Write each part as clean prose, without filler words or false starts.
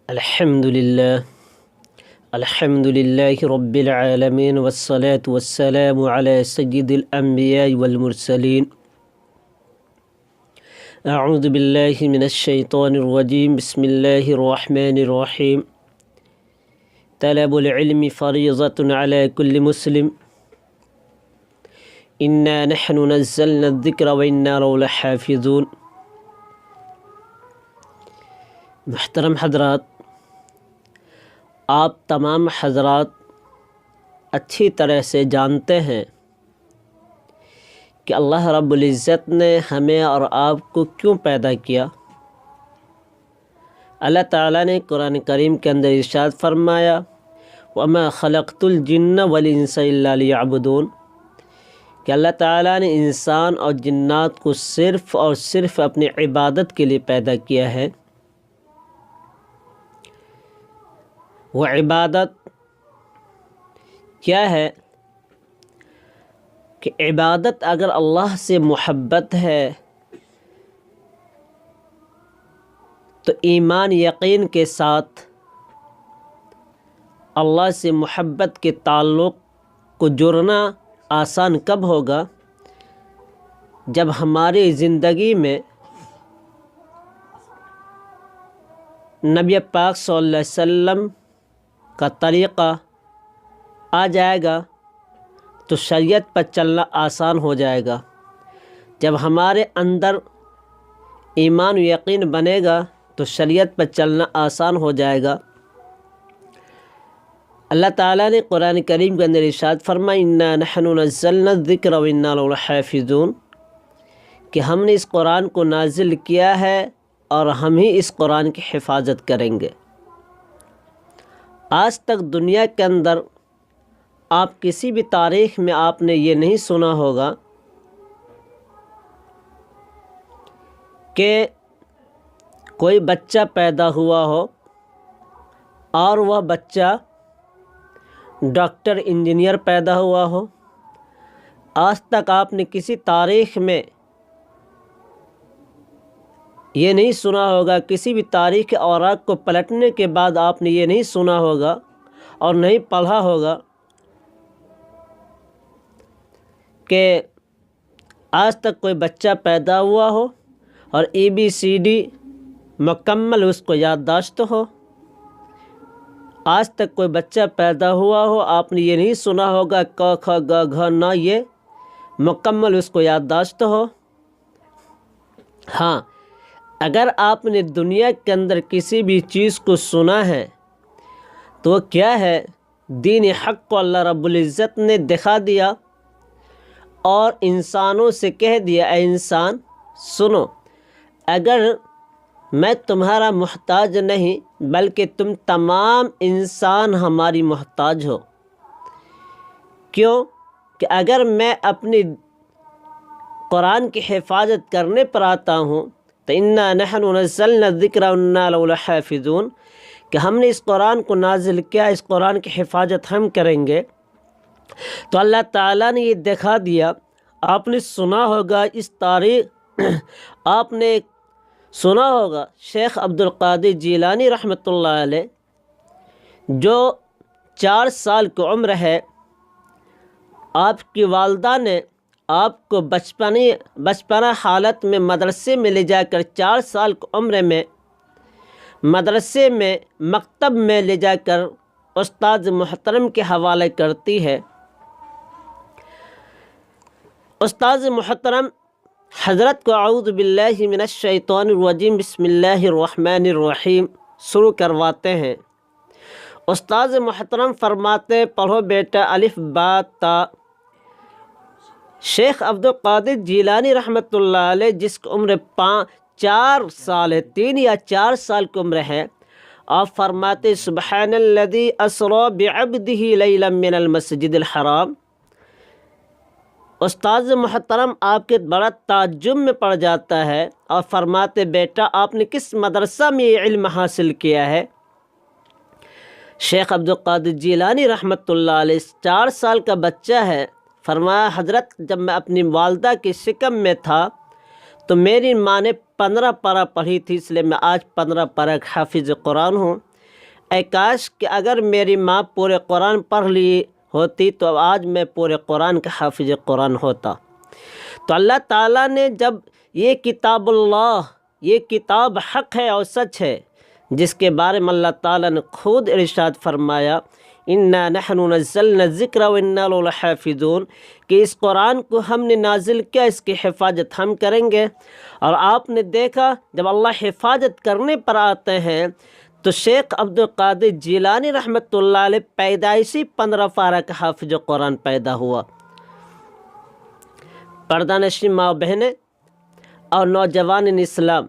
الحمد للہ رب العالمین والصلاة والسلام علی سید الانبیاء والمرسلین اعوذ باللہ من الشیطان الرجیم بسم اللہ الرحمن الرحیم طلب العلم فریضۃ علی کل مسلم انا نحن نزلنا الذکر وانا له لحافظون۔ محترم حضرات، آپ تمام حضرات اچھی طرح سے جانتے ہیں کہ اللہ رب العزت نے ہمیں اور آپ کو کیوں پیدا کیا۔ اللہ تعالیٰ نے قرآن کریم کے اندر ارشاد فرمایا وَمَا خَلَقْتُ الْجِنَّ وَالْإِنسَ إِلَّا لِيَعْبُدُونَ، کہ اللہ تعالیٰ نے انسان اور جنات کو صرف اور صرف اپنی عبادت کے لیے پیدا کیا ہے۔ وہ عبادت کیا ہے کہ عبادت اگر اللہ سے محبت ہے تو ایمان یقین کے ساتھ اللہ سے محبت کے تعلق کو جڑنا آسان کب ہوگا؟ جب ہماری زندگی میں نبی پاک صلی اللہ علیہ وسلم کا طریقہ آ جائے گا تو شریعت پر چلنا آسان ہو جائے گا۔ جب ہمارے اندر ایمان و یقین بنے گا تو شریعت پر چلنا آسان ہو جائے گا۔ اللہ تعالیٰ نے قرآن کریم کے اندر ارشاد فرمایا انا نحن نزلنا الذکر وانا له لحافظون، کہ ہم نے اس قرآن کو نازل کیا ہے اور ہم ہی اس قرآن کی حفاظت کریں گے۔ آج تک دنیا کے اندر آپ کسی بھی تاریخ میں آپ نے یہ نہیں سنا ہوگا کہ کوئی بچہ پیدا ہوا ہو اور وہ بچہ ڈاکٹر انجینئر پیدا ہوا ہو۔ آج تک آپ نے کسی تاریخ میں یہ نہیں سنا ہوگا، کسی بھی تاریخ کے اوراق کو پلٹنے کے بعد آپ نے یہ نہیں سنا ہوگا اور نہیں پڑھا ہوگا کہ آج تک کوئی بچہ پیدا ہوا ہو اور ABCD مکمل اس کو یادداشت ہو۔ آج تک کوئی بچہ پیدا ہوا ہو، آپ نے یہ نہیں سنا ہوگا ک کھ گ گھ ن یہ مکمل اس کو یادداشت ہو۔ ہاں، اگر آپ نے دنیا کے اندر کسی بھی چیز کو سنا ہے تو وہ کیا ہے؟ دین حق کو اللہ رب العزت نے دکھا دیا اور انسانوں سے کہہ دیا اے انسان سنو، اگر میں تمہارا محتاج نہیں بلکہ تم تمام انسان ہماری محتاج ہو۔ کیوں کہ اگر میں اپنی قرآن کی حفاظت کرنے پر آتا ہوں تو انا نحن نزلنا الذکر وانا له لحافظون، کہ ہم نے اس قرآن کو نازل کیا، اس قرآن کی حفاظت ہم کریں گے۔ تو اللہ تعالیٰ نے یہ دکھا دیا۔ آپ نے سنا ہوگا اس تاریخ آپ نے سنا ہوگا شیخ عبد القادر جیلانی رحمۃ اللہ علیہ جو 4 سال کی عمر ہے، آپ کی والدہ نے آپ کو بچپنا حالت میں مدرسے میں لے جا کر 4 سال کی عمر میں مدرسے میں مکتب میں لے جا کر استاد محترم کے حوالے کرتی ہے۔ استاد محترم حضرت کو اعوذ باللہ من الشیطان الرجیم بسم اللہ الرحمن الرحیم شروع کرواتے ہیں۔ استاد محترم فرماتے پڑھو بیٹا الف با تا۔ شیخ عبد القادر جیلانی رحمۃ اللہ علیہ جس کی عمر 4 سال ہے، 3 یا 4 سال کی عمر ہے، آپ فرماتے سبحان الذی اسری بعبدہ لیلا من المسجد الحرام۔ استاد محترم آپ کے بڑا تعجب میں پڑ جاتا ہے اور فرماتے بیٹا آپ نے کس مدرسہ میں یہ علم حاصل کیا ہے؟ شیخ عبد القادر جیلانی رحمۃ اللہ علیہ 4 سال کا بچہ ہے، فرمایا حضرت جب میں اپنی والدہ کی شکم میں تھا تو میری ماں نے 15 پارہ پڑھی تھی، اس لیے میں آج 15 پارہ حافظ قرآن ہوں۔ اے کاش کہ اگر میری ماں پورے قرآن پڑھ لی ہوتی تو آج میں پورے قرآن کا حافظ قرآن ہوتا۔ تو اللہ تعالیٰ نے جب یہ کتاب اللہ، یہ کتاب حق ہے اور سچ ہے، جس کے بارے میں اللہ تعالیٰ نے خود ارشاد فرمایا اِنَّا نَحْنُ نَزَّلْنَا الذِّكْرَ وَإِنَّا لَهُ لَحَافِظُونَ، کہ اس قرآن کو ہم نے نازل کیا، اس کی حفاظت ہم کریں گے۔ اور آپ نے دیکھا جب اللہ حفاظت کرنے پر آتے ہیں تو شیخ عبد القادر جیلانی رحمۃ اللہ علیہ پیدائشی 15 پارہ کا حافظ قرآن پیدا ہوا۔ پردہ نشین ماں بہنیں اور نوجوان اسلام،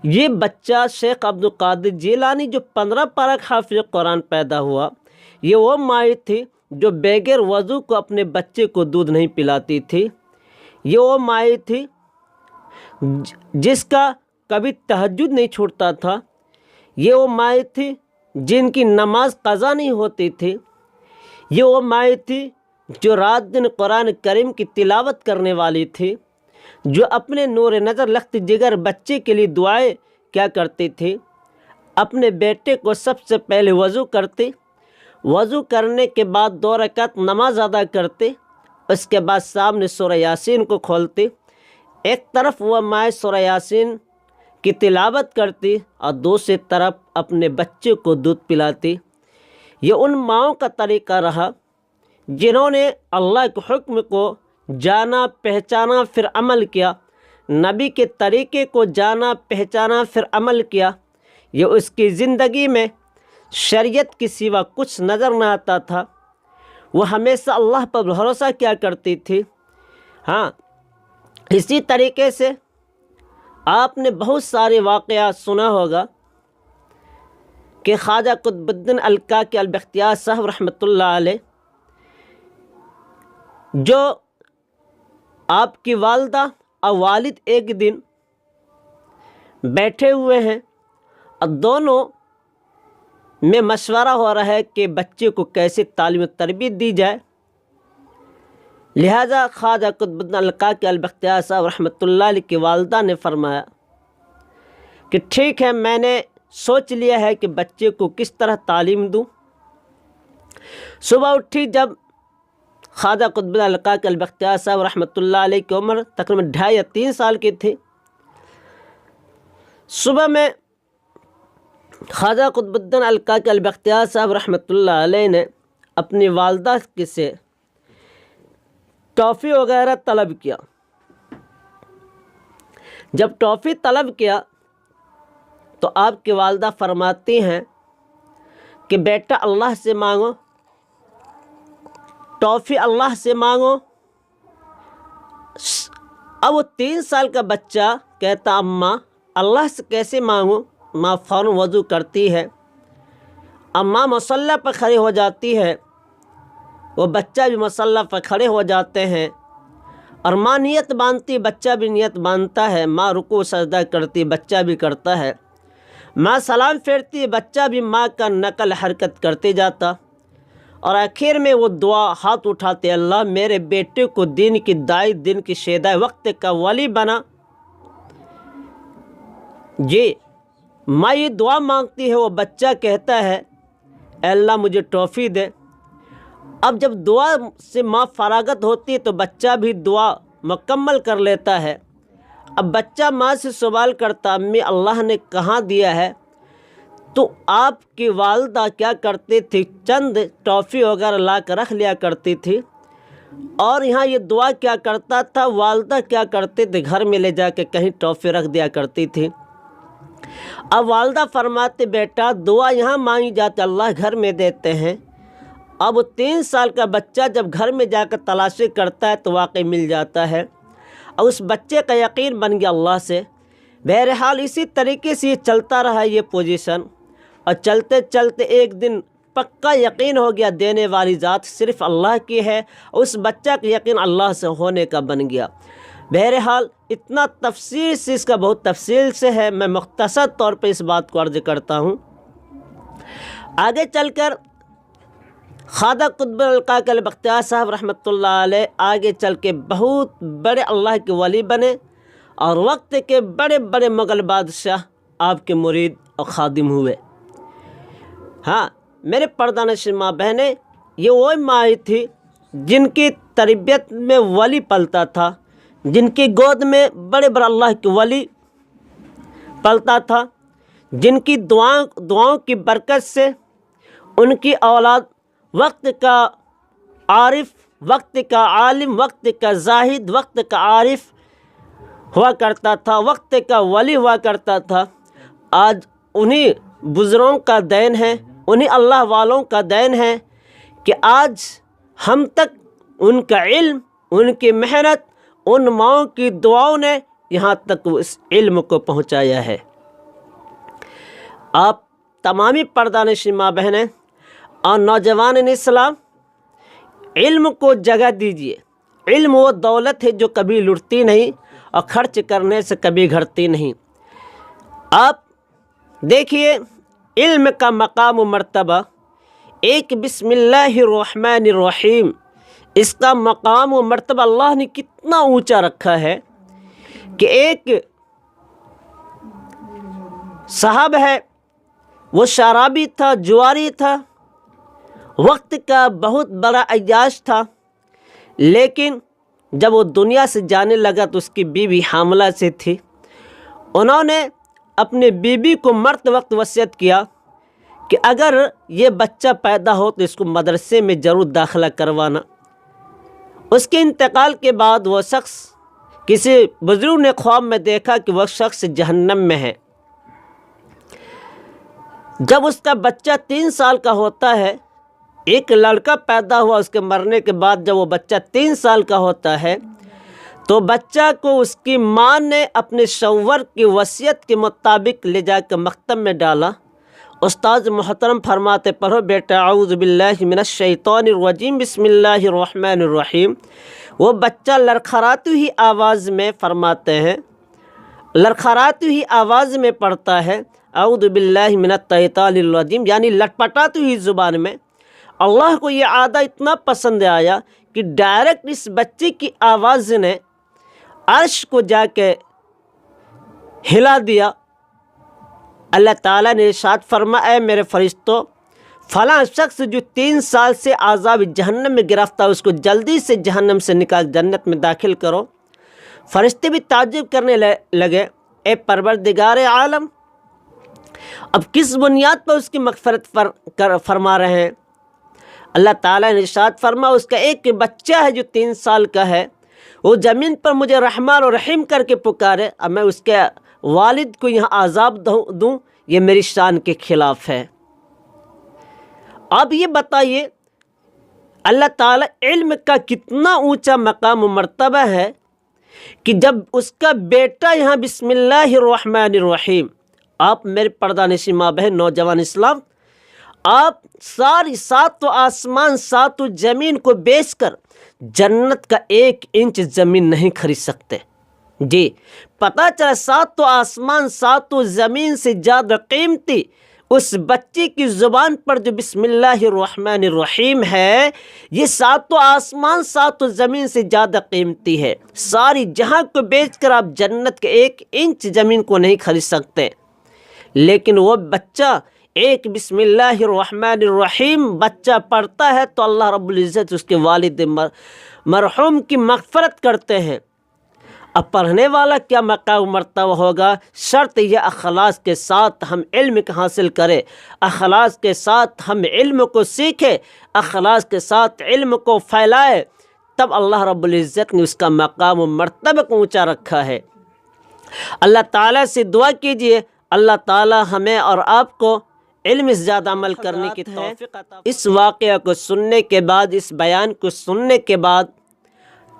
یہ بچہ شیخ عبد القادر جیلانی جو 15 پارہ کا حافظ قرآن پیدا ہوا، یہ وہ ماں تھی جو بغیر وضو کو اپنے بچے کو دودھ نہیں پلاتی تھی۔ یہ وہ ماں تھی جس کا کبھی تہجد نہیں چھوٹتا تھا۔ یہ وہ ماں تھی جن کی نماز قضا نہیں ہوتی تھی۔ یہ وہ ماں تھی جو رات دن قرآن کریم کی تلاوت کرنے والی تھی، جو اپنے نور نظر لخت جگر بچے کے لیے دعائیں کیا کرتی تھی۔ اپنے بیٹے کو سب سے پہلے وضو کرتی، وضو کرنے کے بعد 2 رکعت نماز ادا کرتی، اس کے بعد سامنے سورہ یاسین کو کھولتی، ایک طرف وہ ماں سورہ یاسین کی تلاوت کرتی اور دوسری طرف اپنے بچے کو دودھ پلاتی۔ یہ ان ماؤں کا طریقہ رہا جنہوں نے اللہ کے حکم کو جانا، پہچانا، پھر عمل کیا، نبی کے طریقے کو جانا، پہچانا، پھر عمل کیا۔ یہ اس کی زندگی میں شریعت کے سوا کچھ نظر نہ آتا تھا۔ وہ ہمیشہ اللہ پر بھروسہ کیا کرتی تھی۔ ہاں، اسی طریقے سے آپ نے بہت سارے واقعات سنا ہوگا کہ خواجہ قطب الدین الکاکی البختیار صاحب رحمۃ اللہ علیہ، جو آپ کی والدہ اور والد ایک دن بیٹھے ہوئے ہیں اور دونوں میں مشورہ ہو رہا ہے کہ بچے کو کیسے تعلیم و تربیت دی جائے۔ لہذا خواجہ قطب الدین الکاکی البختیار صاحب رحمۃ اللہ علیہ کی والدہ نے فرمایا کہ ٹھیک ہے، میں نے سوچ لیا ہے کہ بچے کو کس طرح تعلیم دوں۔ صبح اٹھی، جب خواجہ قطب الدین الکاکی البختیار صاحب رحمۃ اللہ علیہ کی عمر تقریباً 2.5 یا 3 سال کی تھی، صبح میں خواجہ قطب الدین الکاکی البختیار صاحب رحمۃ اللہ علیہ نے اپنی والدہ سے ٹافی وغیرہ طلب کیا۔ جب ٹافی طلب کیا تو آپ کی والدہ فرماتی ہیں کہ بیٹا اللہ سے مانگو، ٹافی اللہ سے مانگو۔ اب وہ 3 سال کا بچہ کہتا اماں اللہ سے کیسے مانگوں؟ ماں فوراً وضو کرتی ہے، اماں مصلی پر کھڑی ہو جاتی ہے، وہ بچہ بھی مصلی پر کھڑے ہو جاتے ہیں اور ماں نیت باندھتی، بچہ بھی نیت باندھتا ہے، ماں رکوع سجدہ کرتی، بچہ بھی کرتا ہے، ماں سلام پھیرتی، بچہ بھی ماں کا نقل حرکت کرتے جاتا، اور آخر میں وہ دعا ہاتھ اٹھاتے، اللہ میرے بیٹے کو دین کی دائی، دین کی شیدائی، وقت کا ولی بنا۔ جی، ماں یہ دعا مانگتی ہے، وہ بچہ کہتا ہے اے اللہ مجھے ٹافی دے۔ اب جب دعا سے ماں فراغت ہوتی ہے تو بچہ بھی دعا مکمل کر لیتا ہے۔ اب بچہ ماں سے سوال کرتا امی اللہ نے کہاں دیا ہے؟ تو آپ کی والدہ کیا کرتی تھی، چند ٹافی وغیرہ لا کر رکھ لیا کرتی تھی، اور یہاں یہ دعا کیا کرتا تھا، والدہ کیا کرتے تھے گھر میں لے جا کے کہیں ٹافی رکھ دیا کرتی تھی۔ اب والدہ فرماتے بیٹا دعا یہاں مانگی جاتی، اللہ گھر میں دیتے ہیں۔ اب 3 سال کا بچہ جب گھر میں جا کر تلاشی کرتا ہے تو واقعی مل جاتا ہے، اور اس بچے کا یقین بن گیا اللہ سے۔ بہرحال اسی طریقے سے یہ چلتا رہا یہ پوزیشن، اور چلتے چلتے ایک دن پکا یقین ہو گیا دینے والی ذات صرف اللہ کی ہے، اس بچہ کا یقین اللہ سے ہونے کا بن گیا۔ بہرحال اتنا تفصیل سے اس کا بہت تفصیل سے ہے، میں مختصر طور پہ اس بات کو عرض کرتا ہوں۔ آگے چل کر خواجہ قطب الکاکی البختیار صاحب رحمۃ اللہ علیہ آگے چل کے بہت بڑے اللہ کے ولی بنے، اور وقت کے بڑے بڑے مغل بادشاہ آپ کے مرید اور خادم ہوئے۔ ہاں میرے پردہ نشین ماں بہنیں، یہ وہ ماں تھی جن کی تربیت میں ولی پلتا تھا، جن کی گود میں بڑے بڑے اللہ کے ولی پلتا تھا، جن کی دعاؤں کی برکت سے ان کی اولاد وقت کا عارف، وقت کا عالم، وقت کا زاہد، وقت کا عارف ہوا کرتا تھا، وقت کا ولی ہوا کرتا تھا۔ آج انہی بزرگوں کا دین ہے، انہی اللہ والوں کا دین ہے کہ آج ہم تک ان کا علم، ان کی محنت، ان ماؤں کی دعاؤں نے یہاں تک اس علم کو پہنچایا ہے۔ آپ تمامی پردہ نشین ماں بہنیں اور نوجوان اسلام، علم کو جگہ دیجیے۔ علم وہ دولت ہے جو کبھی لٹتی نہیں اور خرچ کرنے سے کبھی گھٹتی نہیں۔ آپ دیکھیے علم کا مقام و مرتبہ، ایک بسم اللہ الرحمن الرحیم، اس کا مقام و مرتبہ اللہ نے کتنا اونچا رکھا ہے کہ ایک صاحب ہے، وہ شرابی تھا، جواری تھا، وقت کا بہت بڑا عیاش تھا، لیکن جب وہ دنیا سے جانے لگا تو اس کی بیوی حاملہ سے تھی۔ انہوں نے اپنے بیوی کو مرتے وقت وصیت کیا کہ اگر یہ بچہ پیدا ہو تو اس کو مدرسے میں ضرور داخلہ کروانا۔ اس کے انتقال کے بعد وہ شخص، کسی بزرگ نے خواب میں دیکھا کہ وہ شخص جہنم میں ہے۔ جب اس کا بچہ 3 سال کا ہوتا ہے، ایک لڑکا پیدا ہوا، اس کے مرنے کے بعد جب وہ بچہ 3 سال کا ہوتا ہے تو بچہ کو اس کی ماں نے اپنے شوہر کی وصیت کے مطابق لے جا کر مکتب میں ڈالا۔ استاد محترم فرماتے، پڑھو بیٹا اعوذ باللہ من الشیطان الرجیم بسم اللہ الرحمن الرحیم۔ وہ بچہ لڑکھڑاتی ہوئی آواز میں فرماتے ہیں، لڑکھڑاتی ہوئی آواز میں پڑھتا ہے اعوذ باللہ من الشیطان الرجیم، یعنی لٹپٹاتی ہوئی زبان میں۔ اللہ کو یہ عادہ اتنا پسند آیا کہ ڈائریکٹ اس بچے کی آواز نے عرش کو جا کے ہلا دیا۔ اللہ تعالیٰ نے ارشاد فرمایا، اے میرے فرشتوں، فلاں شخص جو 3 سال سے عذاب جہنم میں گرفتار، اس کو جلدی سے جہنم سے نکال جنت میں داخل کرو۔ فرشتے بھی تعجب کرنے لگے، اے پروردگار عالم، اب کس بنیاد پر اس کی مغفرت فرما رہے ہیں؟ اللہ تعالیٰ نے ارشاد فرما، اس کا ایک بچہ ہے جو 3 سال کا ہے، وہ زمین پر مجھے رحمان و رحیم کر کے پکارے، اب میں اس کے والد کو یہاں عذاب دوں، یہ میری شان کے خلاف ہے۔ اب یہ بتائیے اللہ تعالیٰ علم کا کتنا اونچا مقام و مرتبہ ہے کہ جب اس کا بیٹا یہاں بسم اللہ الرحمن الرحیم، آپ میرے پردہ نشین ماں بہن نوجوان اسلام، آپ ساری 7 آسمان 7 زمین کو بیچ کر جنت کا 1 انچ زمین نہیں خرید سکتے۔ جی پتہ چلا 7 آسمان 7 زمین سے زیادہ قیمتی اس بچے کی زبان پر جو بسم اللہ الرحمن الرحیم ہے، یہ 7 آسمان 7 زمین سے زیادہ قیمتی ہے۔ ساری جہاں کو بیچ کر آپ جنت کے 1 انچ زمین کو نہیں خرید سکتے، لیکن وہ بچہ ایک بسم اللہ الرحمن الرحیم بچہ پڑھتا ہے تو اللہ رب العزت اس کے والد مرحوم کی مغفرت کرتے ہیں۔ اب پڑھنے والا کیا مقام مرتبہ ہوگا؟ شرط یہ اخلاص کے ساتھ ہم علم حاصل کریں، اخلاص کے ساتھ ہم علم کو سیکھیں، اخلاص کے ساتھ علم کو پھیلائے، تب اللہ رب العزت نے اس کا مقام و مرتبہ کو اونچا رکھا ہے۔ اللہ تعالیٰ سے دعا کیجئے، اللہ تعالیٰ ہمیں اور آپ کو علم سے زیادہ عمل کرنے کی توفیق عطا فرمائے۔ اس واقعہ کو سننے کے بعد، اس بیان کو سننے کے بعد،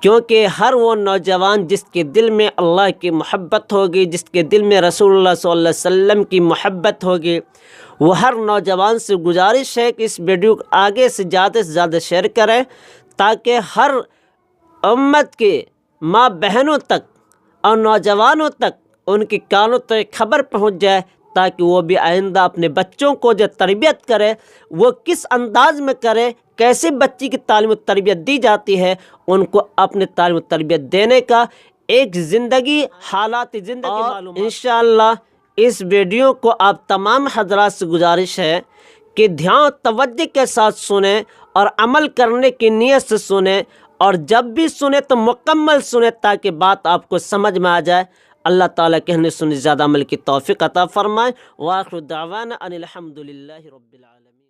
کیونکہ ہر وہ نوجوان جس کے دل میں اللہ کی محبت ہوگی، جس کے دل میں رسول اللہ صلی اللہ علیہ وسلم کی محبت ہوگی، وہ ہر نوجوان سے گزارش ہے کہ اس ویڈیو کو آگے سے زیادہ شیئر کریں، تاکہ ہر امت کے ماں بہنوں تک اور نوجوانوں تک ان کی کانوں تک خبر پہنچ جائے، تاکہ وہ بھی آئندہ اپنے بچوں کو جو تربیت کرے وہ کس انداز میں کرے، کیسے بچی کی تعلیم و تربیت دی جاتی ہے، ان کو اپنے تعلیم و تربیت دینے کا ایک زندگی حالات زندگی معلوم۔ انشاءاللہ اس ویڈیو کو آپ تمام حضرات سے گزارش ہے کہ دھیان توجہ کے ساتھ سنیں اور عمل کرنے کی نیت سے سنیں، اور جب بھی سنیں تو مکمل سنیں تاکہ بات آپ کو سمجھ میں آ جائے۔ اللہ تعالیٰ کہنے سننے زیادہ عمل کی توفیق عطا فرمائے۔ وآخر دعوانا ان الحمد للہ رب العالمین۔